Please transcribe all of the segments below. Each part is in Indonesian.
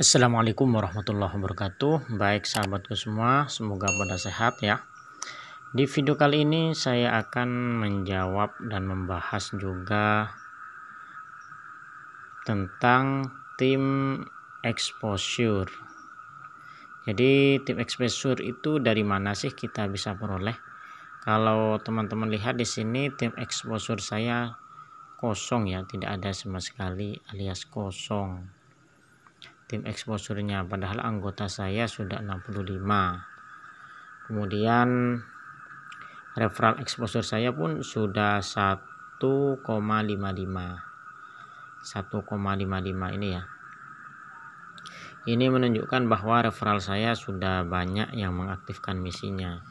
Assalamualaikum warahmatullahi wabarakatuh. Baik sahabatku semua, semoga pada sehat ya. Di video kali ini saya akan menjawab dan membahas juga tentang tim exposure. Jadi tim exposure itu dari mana sih kita bisa peroleh? Kalau teman-teman lihat di sini tim exposure saya kosong ya, tidak ada sama sekali alias kosong tim exposure-nya, padahal anggota saya sudah 65. Kemudian referral exposure saya pun sudah 1,55 ini ya. Ini menunjukkan bahwa referral saya sudah banyak yang mengaktifkan misinya.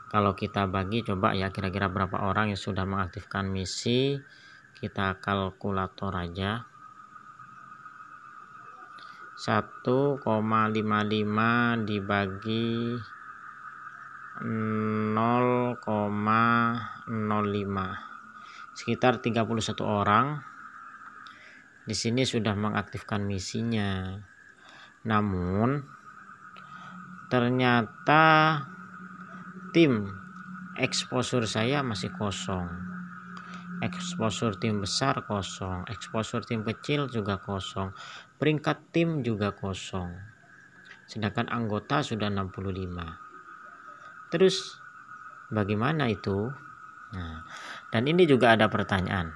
Kalau kita bagi coba ya, kira-kira berapa orang yang sudah mengaktifkan misi, kita kalkulator aja. 1,55 dibagi 0,05, sekitar 31 orang di sini sudah mengaktifkan misinya. Namun ternyata tim exposure saya masih kosong. Exposure tim besar kosong, exposure tim kecil juga kosong, peringkat tim juga kosong, sedangkan anggota sudah 65. Terus bagaimana itu? Nah, dan ini juga ada pertanyaan.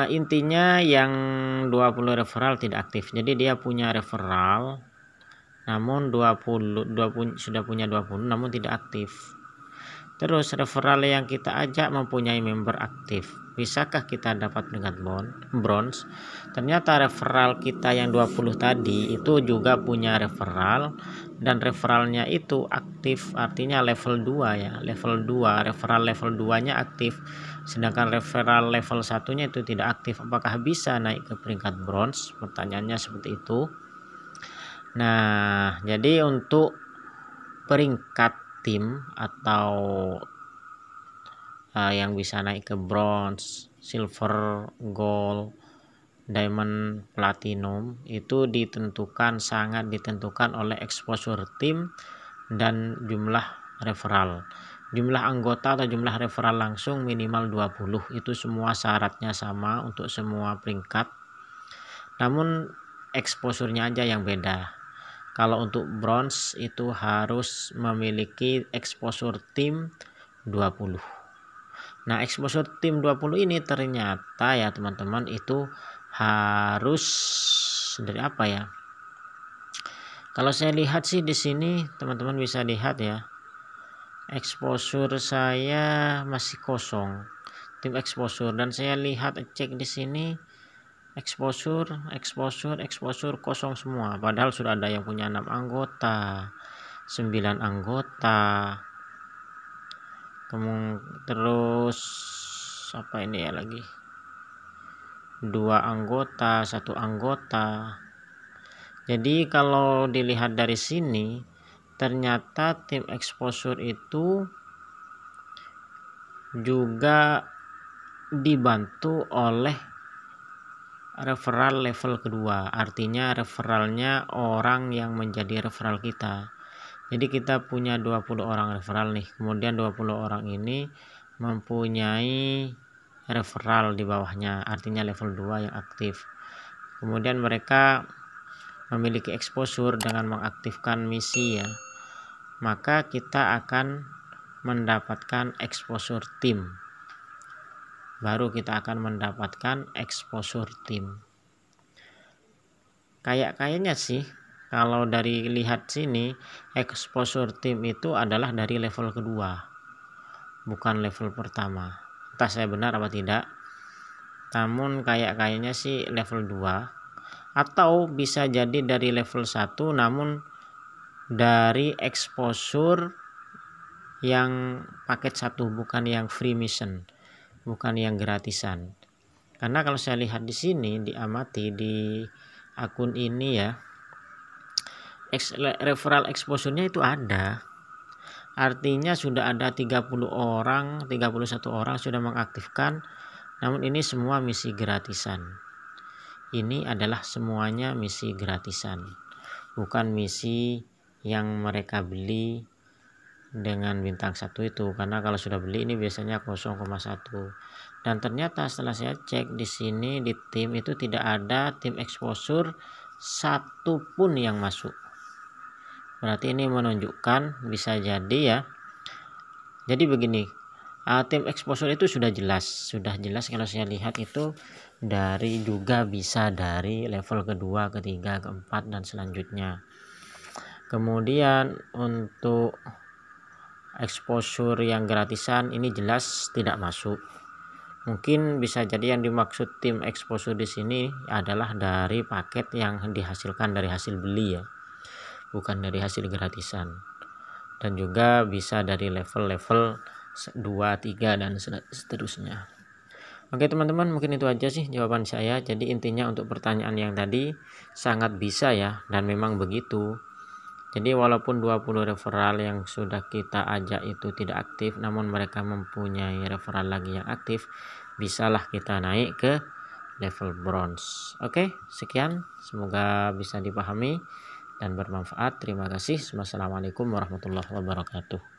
Intinya yang 20 referral tidak aktif. Jadi dia punya referral namun 20 sudah punya 20 namun tidak aktif. Terus referral yang kita ajak mempunyai member aktif. Bisakah kita dapat peringkat bronze? Ternyata referral kita yang 20 tadi itu juga punya referral, dan referralnya itu aktif, artinya level 2 ya, level 2, referral level 2 nya aktif, sedangkan referral level 1 nya itu tidak aktif. Apakah bisa naik ke peringkat bronze? Pertanyaannya seperti itu. Nah, jadi untuk peringkat tim atau yang bisa naik ke bronze, silver, gold, diamond, platinum itu sangat ditentukan oleh exposure tim dan jumlah referral. Jumlah anggota atau jumlah referral langsung minimal 20. Itu semua syaratnya sama untuk semua peringkat. Namun exposure-nya aja yang beda. Kalau untuk bronze itu harus memiliki exposure tim 20. Nah, exposure tim 20 ini ternyata ya teman-teman itu harus dari apa ya? Kalau saya lihat sih di sini teman-teman bisa lihat ya. Exposure saya masih kosong. Tim exposure, dan saya lihat cek di sini exposure kosong semua, padahal sudah ada yang punya 6 anggota, 9 anggota, terus apa ini ya lagi, 2 anggota, 1 anggota. Jadi kalau dilihat dari sini ternyata tim exposure itu juga dibantu oleh referral level kedua, artinya referralnya orang yang menjadi referral kita. Jadi kita punya 20 orang referral nih, kemudian 20 orang ini mempunyai referral di bawahnya, artinya level 2 yang aktif. Kemudian mereka memiliki exposure dengan mengaktifkan misi ya, maka kita akan mendapatkan exposure tim. Baru kita akan mendapatkan exposure tim. Kayaknya sih kalau dari lihat sini exposure tim itu adalah dari level kedua, bukan level pertama. Entah saya benar apa tidak, namun kayaknya sih level 2, atau bisa jadi dari level 1 namun dari exposure yang paket 1, bukan yang free mission, bukan yang gratisan. Karena kalau saya lihat di sini, diamati di akun ini ya, referral exposure-nya itu ada. Artinya sudah ada 31 orang sudah mengaktifkan, namun ini semua misi gratisan. ini adalah semuanya misi gratisan, bukan misi yang mereka beli dengan bintang 1 itu, karena kalau sudah beli ini biasanya 0,1. Dan ternyata setelah saya cek di sini di tim itu tidak ada tim exposure satupun yang masuk. Berarti ini menunjukkan bisa jadi ya. Jadi begini, tim exposure itu sudah jelas kalau saya lihat itu dari juga bisa dari level kedua, ketiga, keempat dan selanjutnya. Kemudian untuk exposure yang gratisan ini jelas tidak masuk. Mungkin bisa jadi yang dimaksud tim exposure di sini adalah dari paket yang dihasilkan dari hasil beli ya, bukan dari hasil gratisan. Dan juga bisa dari level-level 2, 3 dan seterusnya. Oke teman-teman, mungkin itu aja sih jawaban saya. Jadi intinya untuk pertanyaan yang tadi sangat bisa ya, dan memang begitu. Jadi walaupun 20 referral yang sudah kita ajak itu tidak aktif, namun mereka mempunyai referral lagi yang aktif, bisalah kita naik ke level bronze. Oke, sekian, semoga bisa dipahami dan bermanfaat. Terima kasih. Wassalamualaikum warahmatullahi wabarakatuh.